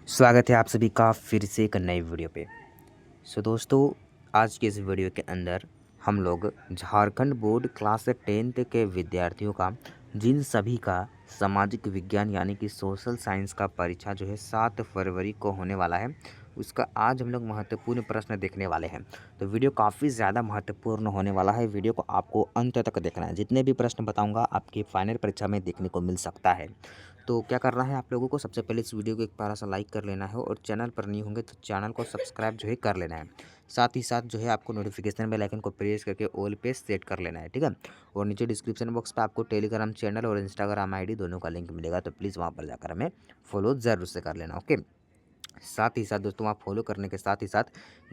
स्वागत है आप सभी का फिर से एक नई वीडियो पे। दोस्तों, आज के इस वीडियो के अंदर हम लोग झारखंड बोर्ड क्लास 10th के विद्यार्थियों का जिन सभी का सामाजिक विज्ञान यानी कि सोशल साइंस का परीक्षा जो है 7 फरवरी को होने वाला है, उसका आज हम लोग महत्वपूर्ण प्रश्न देखने वाले हैं। तो वीडियो काफ़ी ज़्यादा महत्वपूर्ण होने वाला है। वीडियो को आपको अंत तक देखना है। जितने भी प्रश्न बताऊंगा आपकी फाइनल परीक्षा में देखने को मिल सकता है। तो क्या करना है आप लोगों को, सबसे पहले इस वीडियो को एक प्यारा सा लाइक कर लेना है और चैनल पर नहीं होंगे तो चैनल को सब्सक्राइब जो है कर लेना है। साथ ही साथ जो है आपको नोटिफिकेशन बेल आइकन को प्रेस करके ऑल पे सेट कर लेना है, ठीक है। और नीचे डिस्क्रिप्शन बॉक्स पे आपको टेलीग्राम चैनल और इंस्टाग्राम आईडी दोनों का लिंक मिलेगा, तो प्लीज़ वहाँ पर जाकर हमें फॉलो ज़रूर से कर लेना, ओके। साथ ही साथ दोस्तों, आप फॉलो करने के साथ ही साथ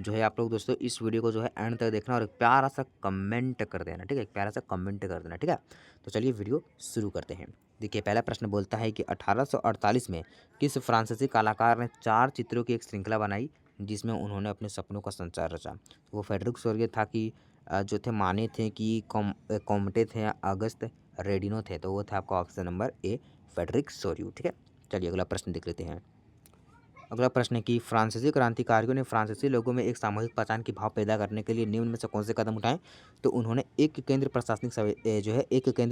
जो है आप लोग दोस्तों इस वीडियो को जो है एंड तक देखना और एक प्यारा सा कमेंट कर देना, ठीक है। एक प्यारा सा कमेंट कर देना, ठीक है। तो चलिए वीडियो शुरू करते हैं। देखिए, पहला प्रश्न बोलता है कि 1848 में किस फ्रांसीसी कलाकार ने 4 चित्रों की एक श्रृंखला बनाई जिसमें उन्होंने अपने सपनों का संसार रचा। वो फेडरिक सोरियर था कि जो थे माने थे कि कॉम्टे थे या अगस्त रेडिनो थे, तो वो था आपका option number A Frederick Sorio, ठीक है। चलिए अगला प्रश्न देख लेते हैं। अगला प्रश्न है कि फ्रांसीसी क्रांतिकारियों ने फ्रांसीसी लोगों में एक सामूहिक पहचान की भाव पैदा करने के लिए निम्न में से कौन से कदम उठाए। तो उन्होंने एक केंद्रीय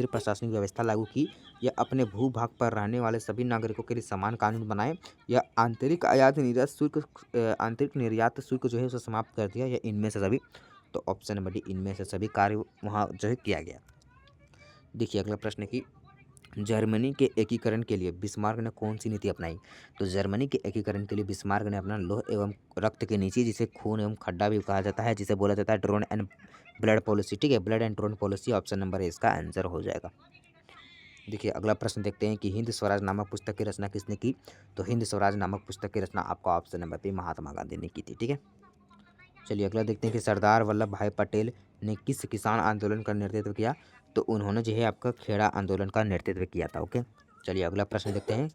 प्रशासनिक व्यवस्था लागू की, या अपने भूभाग पर रहने वाले सभी नागरिकों के लिए समान कानून बनाए, या आंतरिक निर्यात शुल्क जो है उसे समाप्त कर दिया, या इनमें से सभी। तो ऑप्शन नंबर डी, इनमें से सभी कार्य वहाँ जो है किया गया। देखिए अगला प्रश्न है कि जर्मनी के एकीकरण के लिए बिस्मार्क ने कौन सी नीति अपनाई। तो जर्मनी के एकीकरण के लिए बिस्मार्क ने अपना लौह एवं रक्त के नीचे, जिसे खून एवं खड्डा भी कहा जाता है, जिसे बोला जाता है ड्रोन एंड ब्लड पॉलिसी, ठीक है। Blood and drone policy option number A इसका आंसर हो जाएगा। देखिए अगला प्रश्न देखते हैं कि हिंद स्वराज नामक पुस्तक की रचना किसने की। तो हिंद स्वराज नामक पुस्तक की रचना आपका ऑप्शन नंबर पे महात्मा गांधी ने की थी, ठीक है। चलिए अगला देखते हैं कि सरदार वल्लभ भाई पटेल ने किस किसान आंदोलन का नेतृत्व किया। तो उन्होंने जो है आपका खेड़ा आंदोलन का नेतृत्व किया था, ओके। चलिए अगला प्रश्न देखते हैं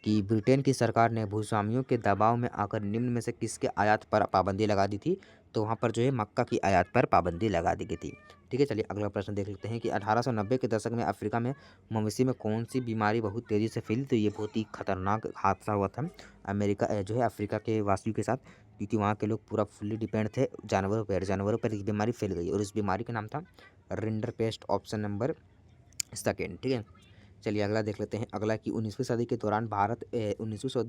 कि ब्रिटेन की सरकार ने भूस्वामियों के दबाव में आकर निम्न में से किसके आयात पर पाबंदी लगा दी थी। तो वहाँ पर जो है मक्का की आयात पर पाबंदी लगा दी गई थी, ठीक है। चलिए अगला प्रश्न देख लेते हैं कि 1890 के दशक में अफ्रीका में मवेशी में कौन सी बीमारी बहुत तेज़ी से फैली। तो ये बहुत ही खतरनाक हादसा हुआ था अमेरिका जो है अफ्रीका के वासियों के साथ, क्योंकि वहाँ के लोग पूरा फुल्ली डिपेंड थे जानवरों पर। एक बीमारी फैल गई और इस बीमारी का नाम था rinder paste, option number second, ठीक है। चलिए अगला देख लेते हैं। अगला कि 19वीं सदी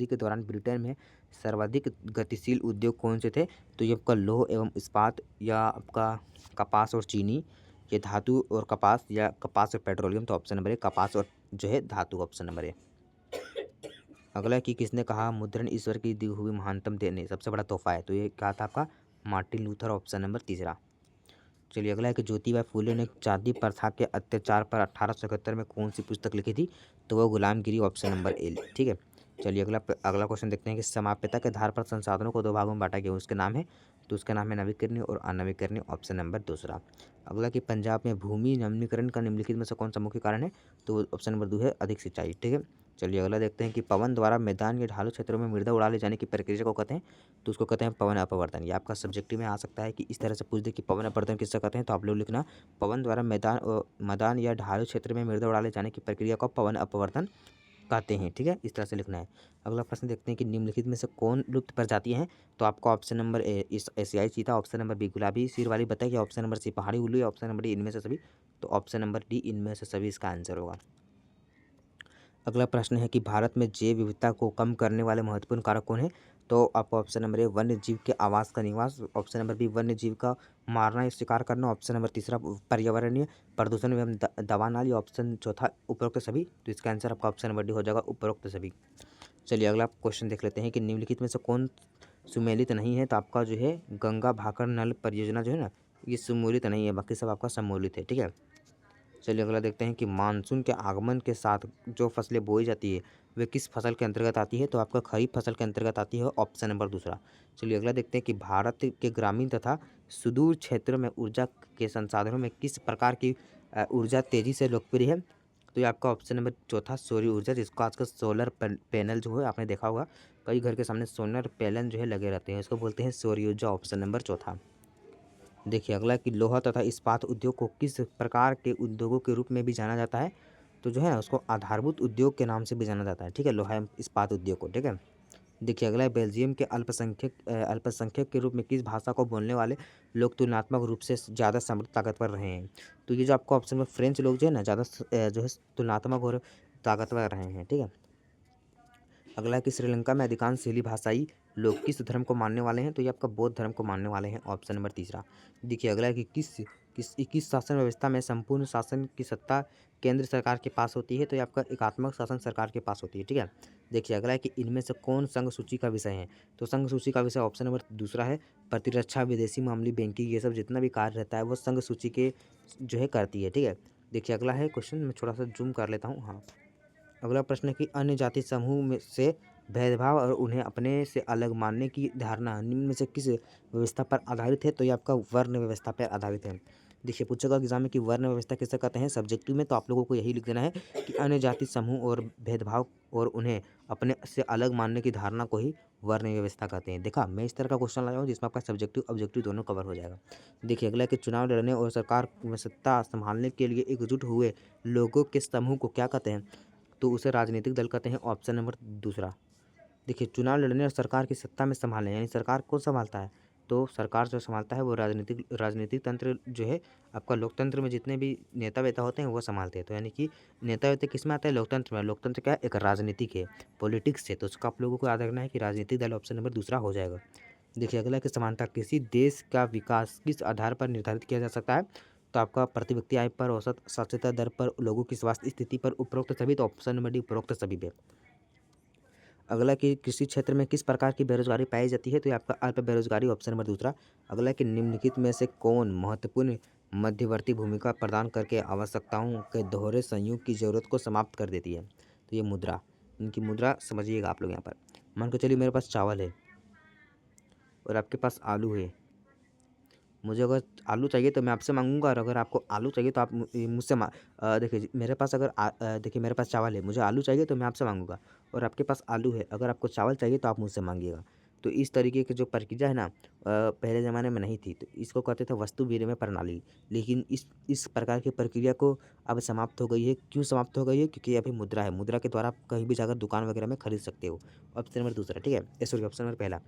के दौरान ब्रिटेन में सर्वाधिक गतिशील उद्योग कौन से थे। तो ये आपका लौह एवं इस्पात, या आपका कपास और चीनी, ये धातु और कपास, या कपास और पेट्रोलियम। तो ऑप्शन नंबर ए कपास और जो है धातु, ऑप्शन नंबर ए। अगला कि किसने कहा मुद्रण ईश्वर की दी हुई महानतम देने सबसे बड़ा तोहफा है। तो ये क्या था आपका मार्टिन लूथर, ऑप्शन नंबर तीसरा। चलिए अगला है कि ज्योतिबा फूले ने जाति प्रथा के अत्याचार पर 1871 में कौन सी पुस्तक लिखी थी। तो वो गुलामगिरी, ऑप्शन नंबर ए, ठीक है। चलिए अगला क्वेश्चन देखते हैं कि समाप्यता के आधार पर संसाधनों को 2 भागों में बांटा गया, उसके नाम है। तो उसका नाम है नवीकरणीय और अनवीकरणीय, ऑप्शन नंबर दूसरा। अगला कि पंजाब में भूमि नवीनीकरण का निम्नलिखित में से कौन सा मुख्य कारण है। तो ऑप्शन नंबर 2 है अधिक सिंचाई, ठीक है। चलिए अगला देखते हैं कि पवन द्वारा मैदान या ढालू क्षेत्रों में मृदा उड़ा ले जाने की प्रक्रिया को कहते हैं। तो उसको कहते हैं पवन अपवर्तन। ये आपका सब्जेक्टिव में आ सकता है कि इस तरह से पूछ दे कि पवन अपवर्तन किससे कहते हैं। तो आप लोग लिखना पवन द्वारा मैदान या ढालू क्षेत्र में मृदा उड़ा ले जाने की प्रक्रिया को पवन अपवर्तन कहते हैं, ठीक है। इस तरह से लिखना है। अगला प्रश्न देखते हैं कि निम्नलिखित में से कौन लुप्त प्रजातियां हैं। तो आपको ऑप्शन नंबर ए इस एशियाई चीता, ऑप्शन नंबर बी गुलाबी सिर वाली बताइए, ऑप्शन नंबर सी पहाड़ी उल्लू, या ऑप्शन नंबर डी इनमें से सभी। तो ऑप्शन नंबर डी इनमें से सभी इसका आंसर होगा। अगला प्रश्न है कि भारत में जैव विविधता को कम करने वाले महत्वपूर्ण कारक कौन है। तो आपको ऑप्शन नंबर ए वन्य जीव के आवास का निवास, ऑप्शन नंबर बी वन्य जीव का मारना या शिकार करना, ऑप्शन नंबर तीसरा पर्यावरणीय प्रदूषण एवं दवानाल, या ऑप्शन चौथा उपरोक्त सभी। तो इसका आंसर आपका ऑप्शन नंबर डी हो जाएगा, उपरोक्त सभी। चलिए अगला क्वेश्चन देख लेते हैं कि निम्नलिखित में से कौन सुमेलित नहीं है। तो आपका जो है गंगा भाखड़ नल परियोजना जो है ना, ये सुमेलित नहीं है, बाकी सब आपका सम्मिलित है, ठीक है। चलिए अगला देखते हैं कि मानसून के आगमन के साथ जो फसलें बोई जाती है वे किस फसल के अंतर्गत आती है। तो आपका खरीफ फसल के अंतर्गत आती है, ऑप्शन नंबर दूसरा। चलिए अगला देखते हैं कि भारत के ग्रामीण तथा सुदूर क्षेत्रों में ऊर्जा के संसाधनों में किस प्रकार की ऊर्जा तेजी से लोकप्रिय है। तो ये आपका ऑप्शन नंबर चौथा सौर ऊर्जा, जिसको आजकल सोलर पैनल जो है आपने देखा होगा, कई घर के सामने सोलर पैनल जो है लगे रहते हैं, इसको बोलते हैं सौर ऊर्जा, ऑप्शन नंबर चौथा। देखिए अगला कि लोहा तथा इस्पात उद्योग को किस प्रकार के उद्योगों के रूप में भी जाना जाता है। तो जो है ना उसको आधारभूत उद्योग के नाम से भी जाना जाता है, ठीक है, लोहा एवं इस्पात उद्योग को, ठीक है। देखिए अगला है, बेल्जियम के अल्पसंख्यक के रूप में किस भाषा को बोलने वाले लोग तुलनात्मक रूप से ज़्यादा समृद्ध ताकतवर रहे हैं? तो ये जो आपको ऑप्शन में फ्रेंच लोग जो है ना ज़्यादा जो है तुलनात्मक और ताकतवर रहे हैं, ठीक है। अगला है कि श्रीलंका में अधिकांश सिली भाषाई लोग किस धर्म को मानने वाले हैं? तो ये आपका बौद्ध धर्म को मानने वाले हैं, ऑप्शन नंबर तीसरा। देखिए अगला है कि किस शासन व्यवस्था में संपूर्ण शासन की सत्ता केंद्र सरकार के पास होती है? तो ये आपका एकात्मक शासन सरकार के पास होती है, ठीक है। देखिए अगला है कि इनमें से कौन संघ सूची का विषय है? तो संघ सूची का विषय ऑप्शन नंबर दूसरा है, प्रतिरक्षा, विदेशी मामले, बैंकिंग, ये सब जितना भी कार्य रहता है वो संघ सूची के जो है करती है, ठीक है। देखिए अगला है क्वेश्चन, मैं थोड़ा सा जूम कर लेता हूँ, हाँ। अगला प्रश्न है कि अन्य जाति समूह में से भेदभाव और उन्हें अपने से अलग मानने की धारणा निम्न में से किस व्यवस्था पर आधारित है? तो ये आपका वर्ण व्यवस्था पर आधारित है। देखिए पूछेगा एग्जाम में कि वर्ण व्यवस्था किसे कहते हैं सब्जेक्टिव में, तो आप लोगों को यही लिख देना है कि अन्य जाति समूह और भेदभाव और उन्हें अपने से अलग मानने की धारणा को ही वर्ण व्यवस्था कहते हैं। देखा, मैं इस तरह का क्वेश्चन लाया हूँ जिसमें आपका सब्जेक्टिव ऑब्जेक्टिव दोनों कवर हो जाएगा। देखिए अगला कि चुनाव लड़ने और सरकार में सत्ता संभालने के लिए एकजुट हुए लोगों के समूह को क्या कहते हैं? तो उसे राजनीतिक दल कहते हैं, ऑप्शन नंबर दूसरा। देखिए चुनाव लड़ने और सरकार की सत्ता में संभालने, यानी सरकार कौन संभालता है? तो सरकार जो संभालता है वो राजनीतिक तंत्र जो है आपका, लोकतंत्र में जितने भी नेता वेता होते हैं वो संभालते हैं। तो यानी कि नेता वेता किस में आता है? लोकतंत्र में। लोकतंत्र क्या है? एक राजनीतिक है, पॉलिटिक्स है, तो उसका आप लोगों को याद रखना है कि राजनीतिक दल ऑप्शन नंबर दूसरा हो जाएगा। देखिए अगला कि समानता, किसी देश का विकास किस आधार पर निर्धारित किया जा सकता है? तो आपका प्रति व्यक्ति आय पर, औसत साक्षरता दर पर, लोगों की स्वास्थ्य स्थिति पर, उपरोक्त सभी, तो ऑप्शन नंबर डी उपरोक्त सभी पे। अगला कि कृषि क्षेत्र में किस प्रकार की बेरोजगारी पाई जाती है? तो ये आपका अल्प बेरोजगारी, ऑप्शन नंबर दूसरा। अगला कि निम्नलिखित में से कौन महत्वपूर्ण मध्यवर्ती भूमिका प्रदान करके आवश्यकताओं के दोहरे संयोग की जरूरत को समाप्त कर देती है? तो ये मुद्रा, इनकी मुद्रा समझिएगा आप लोग यहाँ पर। मान के चलिए मेरे पास चावल है और आपके पास आलू है। मुझे अगर आलू चाहिए तो मैं आपसे मांगूंगा, और अगर आपको आलू चाहिए तो आप मुझसे देखिए मेरे पास देखिए मेरे पास चावल है, मुझे आलू चाहिए तो मैं आपसे मांगूंगा, और आपके पास आलू है, अगर आपको चावल चाहिए तो आप मुझसे मांगिएगा। तो इस तरीके की जो प्रक्रिया है ना पहले ज़माने में नहीं थी, तो इसको कहते थे वस्तु विनिमय प्रणाली। लेकिन इस प्रकार की प्रक्रिया को अब समाप्त हो गई है। क्यों समाप्त हो गई है? क्योंकि अभी मुद्रा है, मुद्रा के द्वारा आप कहीं भी जाकर दुकान वगैरह में खरीद सकते हो। ऑप्शन नंबर दूसरा, ठीक है, सॉरी ऑप्शन नंबर पहला।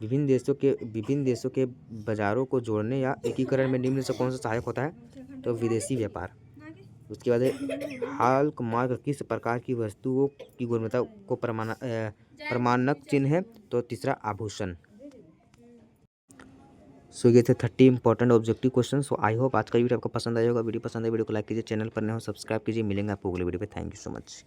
विभिन्न देशों के बाजारों को जोड़ने या एकीकरण में निम्न से कौन सा सहायक होता है? तो विदेशी व्यापार। उसके बाद है हॉलमार्क मार्क किस प्रकार की वस्तुओं की गुणवत्ता को प्रमाणक चिन्ह है? तो तीसरा आभूषण। सो ये थे 30 important objective question. So I hope आज का वीडियो आपको पसंद आया होगा। वीडियो पसंद है वीडियो को लाइक कीजिए, चैनल पर नए हो सब्सक्राइब कीजिए। मिलेंगे आपको अगले वीडियो पे। Thank you so much.